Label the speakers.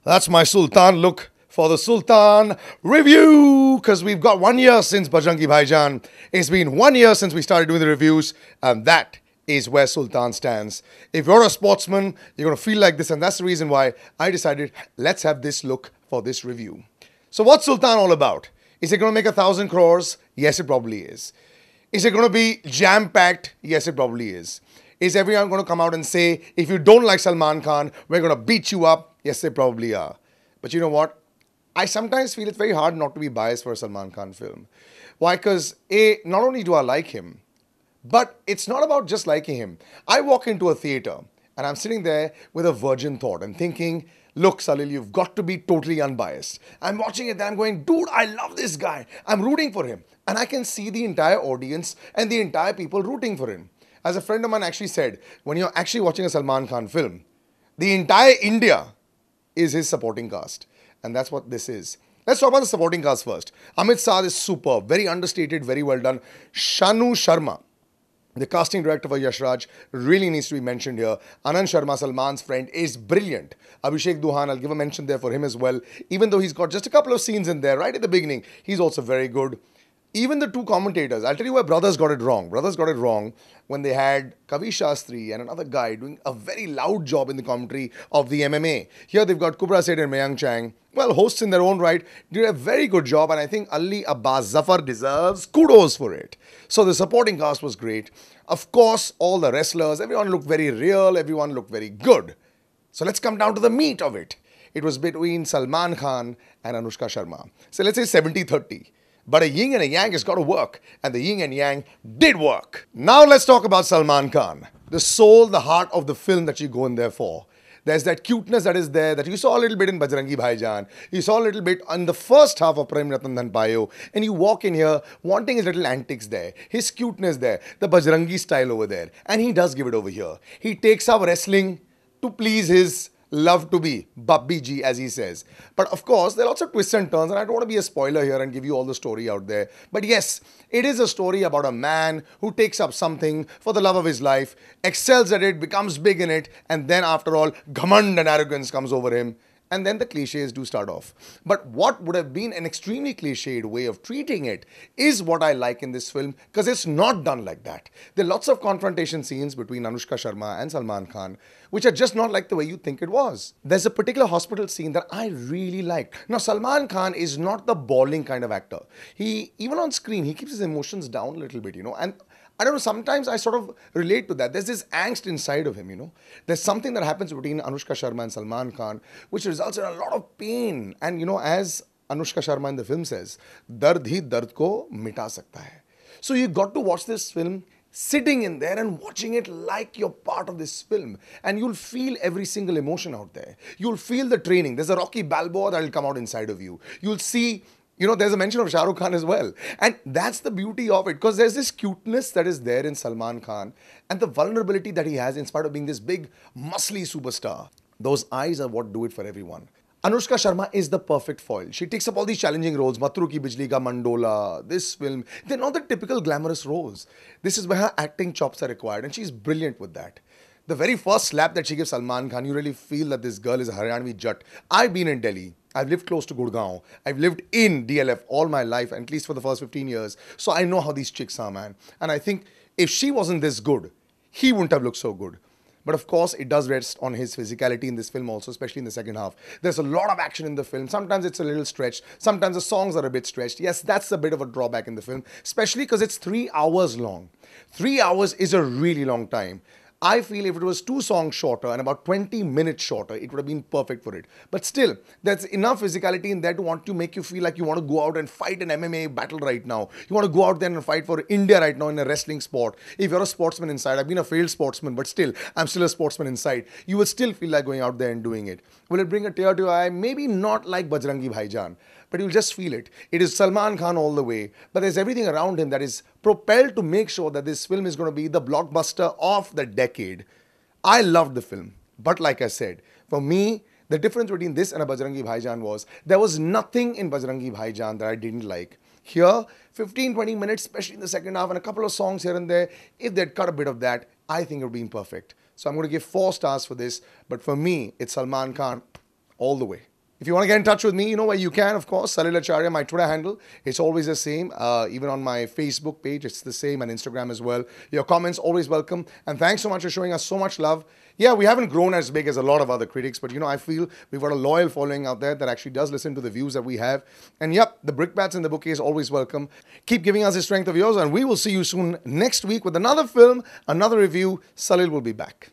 Speaker 1: That's my Sultan look for the Sultan review because we've got 1 year since Bajrangi Bhaijaan. It's been 1 year since we started doing the reviews, and that is where Sultan stands. If you're a sportsman, you're going to feel like this, and that's the reason why I decided let's have this look for this review. So, what's Sultan all about? Is it going to make 1,000 crores? Yes, it probably is. Is it going to be jam packed? Yes, it probably is. Is everyone going to come out and say, if you don't like Salman Khan, we're going to beat you up? Yes, they probably are. But you know what? I sometimes feel it's very hard not to be biased for a Salman Khan film. Why? Because not only do I like him, but it's not about just liking him. I walk into a theater and I'm sitting there with a virgin thought and thinking, look, Salil, you've got to be totally unbiased. I'm watching it and I'm going, dude, I love this guy. I'm rooting for him. And I can see the entire audience and the entire people rooting for him. As a friend of mine actually said, when you're actually watching a Salman Khan film, the entire India is his supporting cast. And that's what this is. Let's talk about the supporting cast first. Amit Saad is superb, very understated, very well done. Shanu Sharma, the casting director for Yash Raj, really needs to be mentioned here. Anand Sharma, Salman's friend, is brilliant. Abhishek Duhan, I'll give a mention there for him as well. Even though he's got just a couple of scenes in there right at the beginning, he's also very good. Even the two commentators, I'll tell you why Brothers got it wrong. Brothers got it wrong when they had Kavi Shastri and another guy doing a very loud job in the commentary of the MMA. Here they've got Kubra Seth and Mayank Chang. Well, hosts in their own right did a very good job, and I think Ali Abbas Zafar deserves kudos for it. So the supporting cast was great. Of course, all the wrestlers, everyone looked very real, everyone looked very good. So let's come down to the meat of it. It was between Salman Khan and Anushka Sharma. So let's say 70-30. But a yin and a yang has got to work, and the yin and yang did work. Now let's talk about Salman Khan, the soul, the heart of the film that you go in there for. There's that cuteness that is there that you saw a little bit in Bajrangi Bhaijaan. You saw a little bit on the first half of Prem Ratan Dhan Payo, and you walk in here wanting his little antics there, his cuteness there, the Bajrangi style over there, and he does give it over here. He takes up wrestling to please his love to be Babbi Ji, as he says. But of course, there are lots of twists and turns, and I don't want to be a spoiler here and give you all the story out there. But yes, it is a story about a man who takes up something for the love of his life, excels at it, becomes big in it, and then after all, ghamand and arrogance comes over him. And then the cliches do start off. But what would have been an extremely cliched way of treating it is what I like in this film, because it's not done like that. There are lots of confrontation scenes between Anushka Sharma and Salman Khan, which are just not like the way you think it was. There's a particular hospital scene that I really liked. Now, Salman Khan is not the bawling kind of actor. Even on screen, he keeps his emotions down a little bit, and I don't know, sometimes I sort of relate to that. There's this angst inside of him. There's something that happens between Anushka Sharma and Salman Khan, which results in a lot of pain. And, as Anushka Sharma in the film says, dard hi dard ko mita sakta hai. So you got to watch this film sitting in there and watching it like you're part of this film. And you'll feel every single emotion out there. You'll feel the training. There's a Rocky Balboa that'll come out inside of you. You'll see, there's a mention of Shah Rukh Khan as well. And that's the beauty of it, because there's this cuteness that is there in Salman Khan and the vulnerability that he has in spite of being this big, muscly superstar. Those eyes are what do it for everyone. Anushka Sharma is the perfect foil. She takes up all these challenging roles. Matru Ki Bijli Ka Mandola, this film. They're not the typical glamorous roles. This is where her acting chops are required, and she's brilliant with that. The very first slap that she gives Salman Khan, you really feel that this girl is a Haryanvi Jat. I've been in Delhi. I've lived close to Gurgaon. I've lived in DLF all my life, at least for the first 15 years. So I know how these chicks are, man. And I think if she wasn't this good, he wouldn't have looked so good. But of course, it does rest on his physicality in this film also, especially in the second half. There's a lot of action in the film. Sometimes it's a little stretched. Sometimes the songs are a bit stretched. Yes, that's a bit of a drawback in the film, especially because it's 3 hours long. 3 hours is a really long time. I feel if it was 2 songs shorter and about 20 minutes shorter, it would have been perfect for it. But still, there's enough physicality in there to make you feel like you want to go out and fight an MMA battle right now. You want to go out there and fight for India right now in a wrestling sport. If you're a sportsman inside, I've been a failed sportsman, but still, I'm still a sportsman inside. You will still feel like going out there and doing it. Will it bring a tear to your eye? Maybe not like Bajrangi Bhaijaan, but you'll just feel it. It is Salman Khan all the way, but there's everything around him that is propelled to make sure that this film is going to be the blockbuster of the decade. I loved the film, but like I said, for me, the difference between this and a Bajrangi Bhaijaan was there was nothing in Bajrangi Bhaijaan that I didn't like. Here, 15-20 minutes, especially in the second half, and a couple of songs here and there, if they'd cut a bit of that, I think it would have been perfect. So I'm going to give 4 stars for this, but for me, it's Salman Khan all the way. If you want to get in touch with me, you know where you can, of course. Salil Acharya, my Twitter handle. It's always the same. Even on my Facebook page, it's the same, and Instagram as well. Your comments, always welcome. And thanks so much for showing us so much love. Yeah, we haven't grown as big as a lot of other critics, but I feel we've got a loyal following out there that actually does listen to the views that we have. And yep, the brickbats in the bouquet is always welcome. Keep giving us the strength of yours, and we will see you soon next week with another film, another review. Salil will be back.